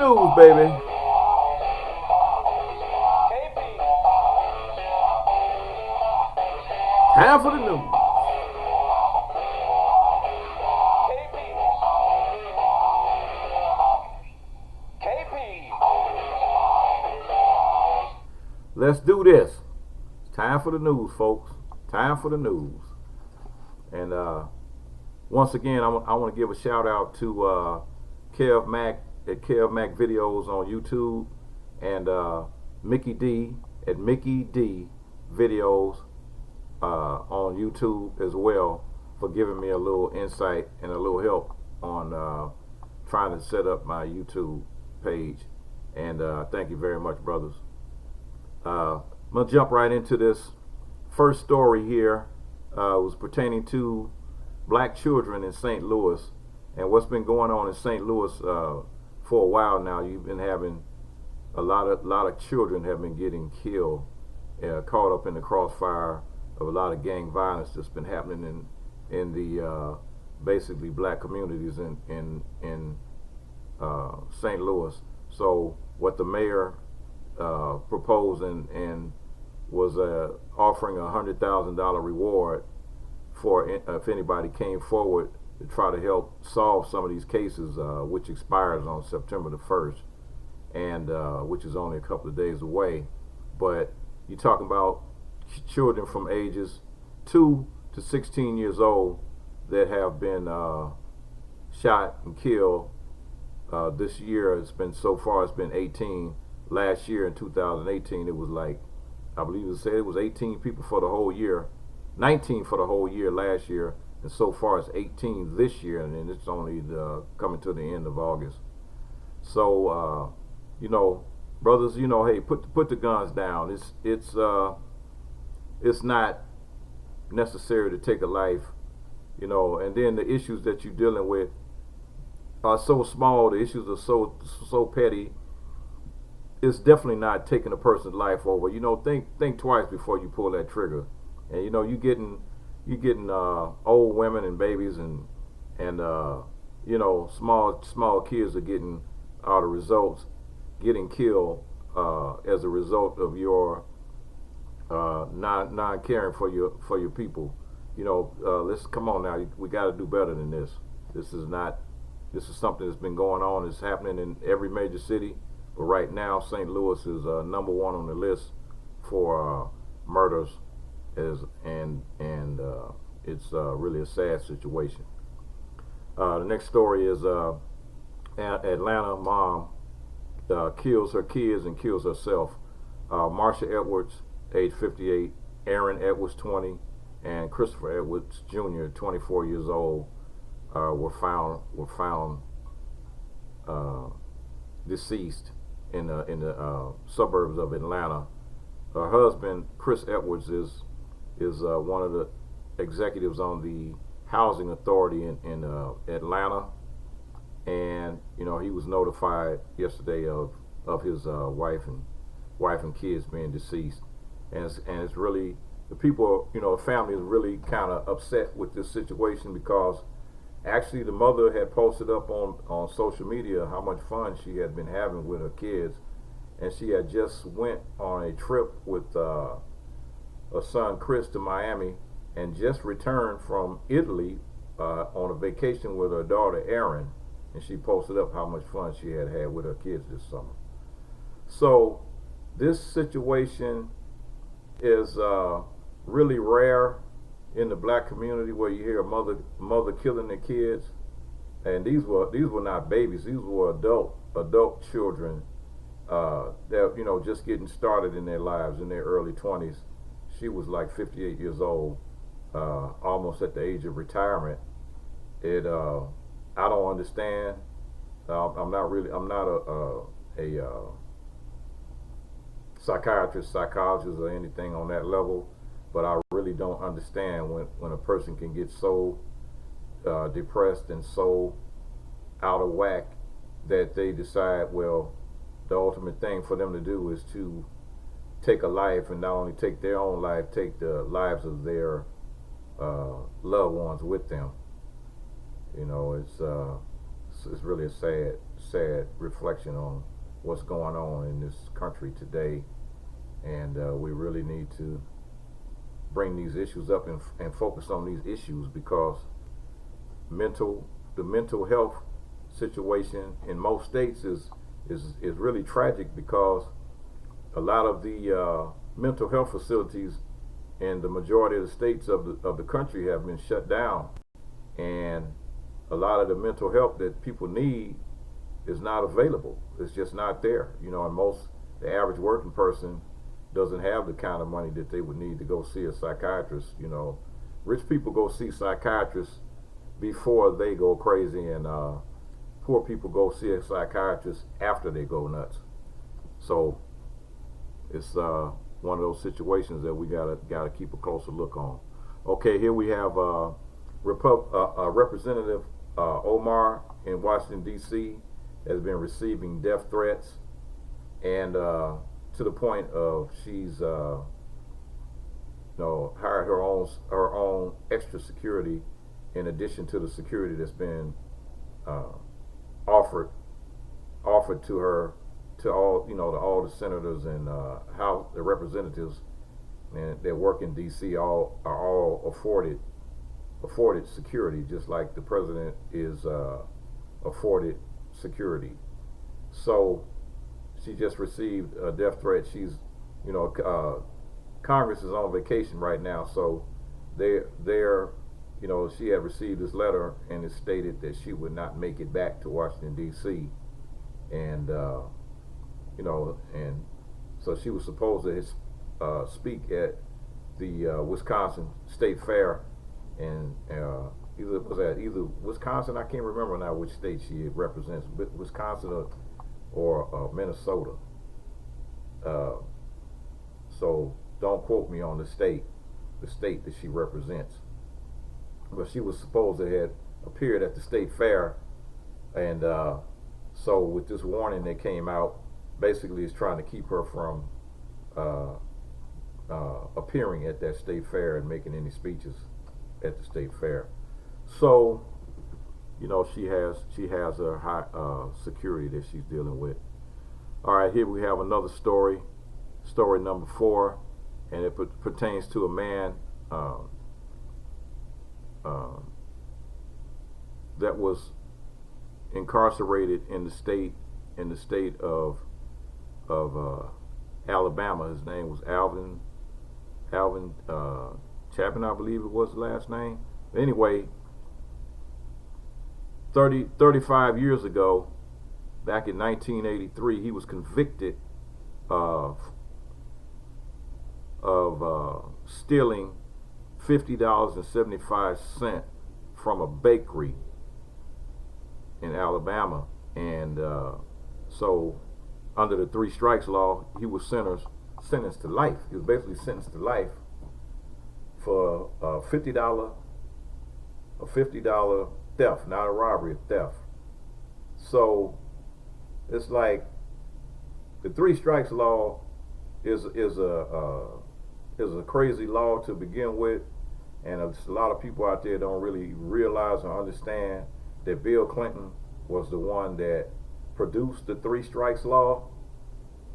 news, baby. Time for the news. Let's do this. It's time for the news, folks. Time for the news. And once again, I want to give a shout out to Kev Mac at Kev Mac Videos on YouTube, and Mickey D at Mickey D Videos on YouTube as well, for giving me a little insight and a little help on trying to set up my YouTube page. And thank you very much, brothers. I'm going to jump right into this first story here. It was pertaining to black children in St. Louis, and what's been going on in St. Louis for a while now. You've been having a lot of children have been getting killed, caught up in the crossfire of a lot of gang violence that's been happening in the basically black communities in St. Louis. So what the mayor proposed and was offering a $100,000 reward for if anybody came forward to try to help solve some of these cases, which expires on September the 1st, and which is only a couple of days away. But you're talking about children from ages 2 to 16 years old that have been shot and killed. This year it's been, so far it's been 18. Last year in 2018 it was like, I believe it said it was 18 people for the whole year, 19 for the whole year last year, and so far it's 18 this year, and then it's only coming to the end of August. So you know, brothers, you know, hey, put the guns down. It's not necessary to take a life, you know. And then the issues that you're dealing with are so small. The issues are so petty. It's definitely not taking a person's life over. You know, think twice before you pull that trigger. And you know, you're getting old women and babies and you know, small kids are getting getting killed as a result of your non caring for your people. You know, let's come on now. We got to do better than this. This is something that's been going on. It's happening in every major city. But right now, St. Louis is number one on the list for murders, and it's really a sad situation. The next story is Atlanta mom kills her kids and kills herself. Marsha Edwards, age 58, Aaron Edwards, 20, and Christopher Edwards Jr., 24 years old, were found deceased in the suburbs of Atlanta. Her husband, Chris Edwards, is one of the executives on the housing authority in Atlanta, and you know, he was notified yesterday of his wife and kids being deceased, and it's really, the people, you know, the family is really kind of upset with this situation, because actually the mother had posted up on social media how much fun she had been having with her kids, and she had just went on a trip with her son Chris to Miami, and just returned from Italy on a vacation with her daughter Erin, and she posted up how much fun she had had with her kids this summer. So this situation is really rare in the black community, where you hear a mother killing their kids, and these were not babies. These were adult children that, you know, just getting started in their lives in their early 20s. She was like 58 years old, almost at the age of retirement. I don't understand. I'm not a psychiatrist, psychologist, or anything on that level, but I really don't understand when a person can get so depressed and so out of whack that they decide, well, the ultimate thing for them to do is to take a life, and not only take their own life, take the lives of their loved ones with them. You know, it's really a sad reflection on what's going on in this country today, and we really need to bring these issues up and focus on these issues, because the mental health situation in most states is really tragic, because a lot of the mental health facilities in the majority of the states of the country have been shut down, and a lot of the mental help that people need is not available. It's just not there, and the average working person doesn't have the kind of money that they would need to go see a psychiatrist. Rich people go see psychiatrists before they go crazy, and poor people go see a psychiatrist after they go nuts. So it's one of those situations that we gotta keep a closer look on. Okay, here we have Representative Omar in Washington D.C. has been receiving death threats, and to the point of she's hired her own extra security in addition to the security that's been offered to her, to all the senators and the representatives, and that work in D.C. are all afforded security, just like the president is afforded security. So she just received a death threat. She's, Congress is on vacation right now, so she had received this letter, and it stated that she would not make it back to Washington D.C. and and so she was supposed to speak at the Wisconsin State Fair, and either Wisconsin, I can't remember now which state she represents, but Wisconsin or Minnesota. So don't quote me on the state that she represents. But she was supposed to have appeared at the state fair, and so with this warning that came out, basically it's trying to keep her from appearing at that state fair and making any speeches at the state fair. So she has her high security that she's dealing with. All right, here we have another story number 4, and it pertains to a man that was incarcerated in the state of Alabama. His name was Alvin Chapman, I believe it was the last name. But anyway, 35 years ago, back in 1983, he was convicted of stealing $50.75 from a bakery in Alabama, and so under the 3 strikes law, he was sentenced to life. He was basically sentenced to life for a $50 theft, not a robbery, a theft. So it's like the 3 strikes law is a crazy law to begin with, and a lot of people out there don't really realize or understand that Bill Clinton was the one that produced the 3 strikes law.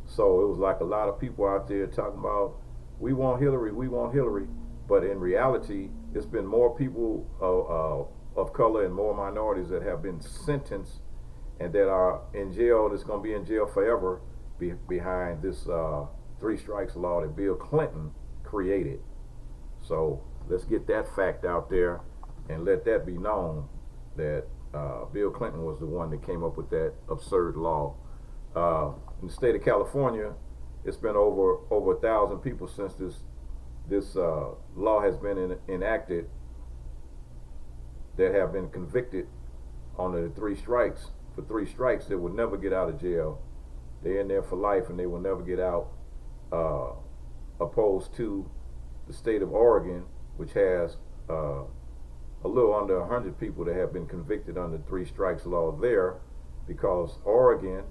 So it was like a lot of people out there talking about, we want Hillary, but in reality, it's been more people of color and more minorities that have been sentenced and that are in jail, that's going to be in jail forever behind this 3 strikes law that Bill Clinton created. So let's get that fact out there and let that be known, that Bill Clinton was the one that came up with that absurd law. In the state of California, it's been over 1,000 people since this law has been enacted that have been convicted under the 3 strikes. For 3 strikes, they will never get out of jail. They're in there for life, and they will never get out. Opposed to the state of Oregon, which has a little under 100 people that have been convicted under 3 strikes law there, because Oregon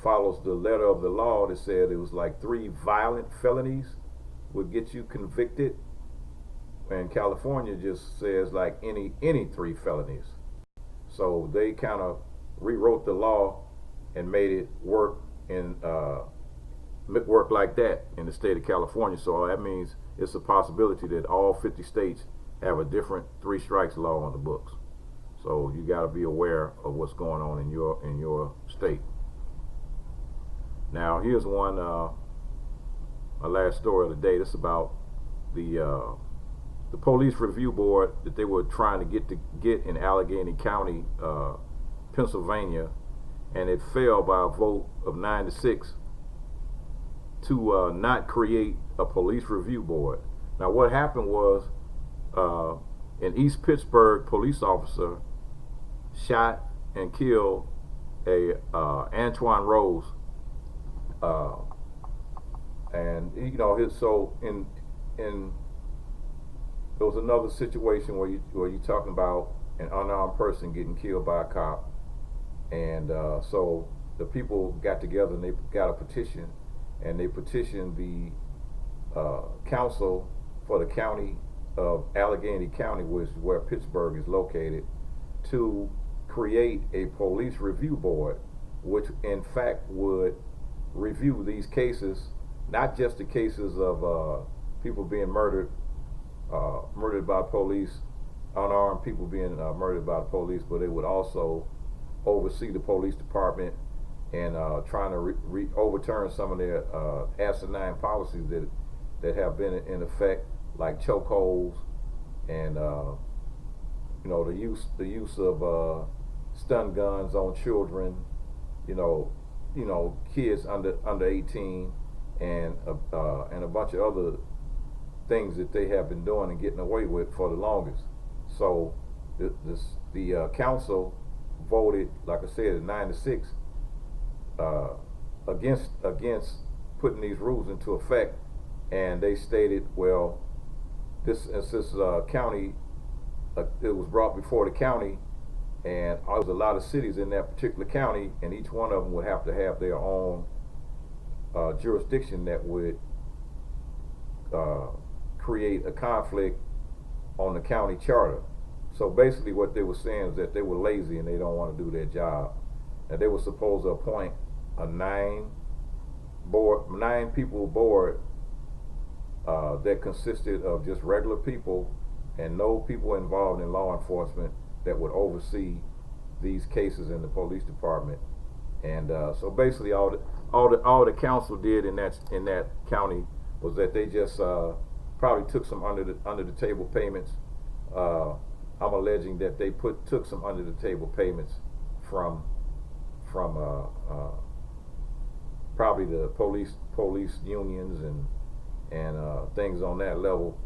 follows the letter of the law that said it was like 3 violent felonies would get you convicted, and California just says like any 3 felonies. So they kind of rewrote the law and made it work like that in the state of California. So that means it's a possibility that all 50 states have a different 3 strikes law on the books. So you got to be aware of what's going on in your state. Now here's one, my last story of the day. This is about the police review board that they were trying to get in Allegheny County, Pennsylvania, and it fell by a vote of 9-6 to not create a police review board. Now what happened was an East Pittsburgh police officer shot and killed a Antoine Rose, and you know there was another situation where you're talking about an unarmed person getting killed by a cop, and so the people got together and they got a petition, and they petitioned the council for the county of Allegheny County, which is where Pittsburgh is located, to create a police review board, which in fact would review these cases, not just the cases of people being murdered by police, unarmed people being murdered by the police, but it would also oversee the police department and trying to overturn some of their asinine policies that have been in effect, like chokeholds and you know, the use of stun guns on children, you know, kids under 18, and a bunch of other things that they have been doing and getting away with for the longest. So the council voted, like I said, 9-6 against putting these rules into effect, and they stated, well, this county, it was brought before the county, and there was a lot of cities in that particular county, and each one of them would have to have their own jurisdiction that would create a conflict on the county charter. So basically what they were saying is that they were lazy and they don't want to do their job. And they were supposed to appoint a 9-people board that consisted of just regular people and no people involved in law enforcement that would oversee these cases in the police department. And so basically all the council did in that county was that they just probably took some under the table payments. I'm alleging that they took some under the table payments from probably the police unions and things on that level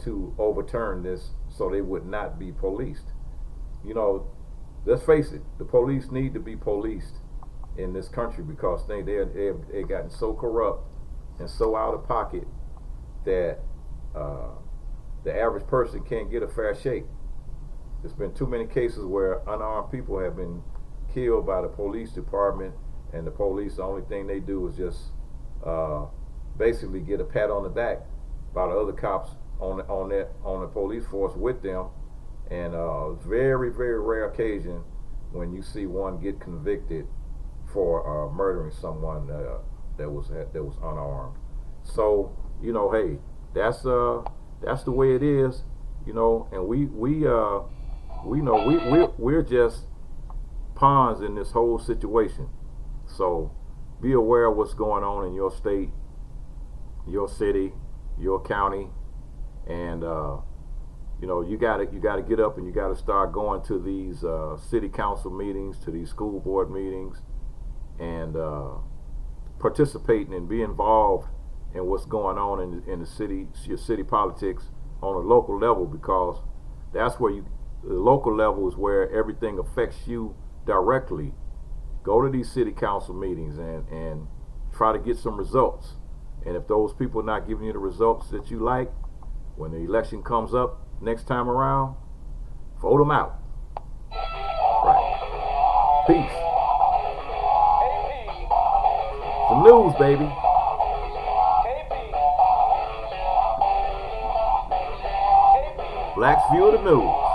to overturn this so they would not be policed. You know, let's face it, the police need to be policed in this country because they've gotten so corrupt and so out of pocket that the average person can't get a fair shake. There's been too many cases where unarmed people have been killed by the police department, and the police, the only thing they do is just basically get a pat on the back by the other cops on the police force with them. And very, very rare occasion when you see one get convicted for murdering someone that was unarmed. So you know, hey, that's the way it is, you know. And we're just pawns in this whole situation. So be aware of what's going on in your state, your city, your county, and you know, you gotta get up and you gotta start going to these city council meetings, to these school board meetings, and participating and be involved in what's going on in the city, your city politics on a local level, because that's where the local level is where everything affects you directly. Go to these city council meetings and try to get some results. And if those people are not giving you the results that you like, when the election comes up next time around, vote them out. Right. Peace. Some news, baby. Black's View of the News.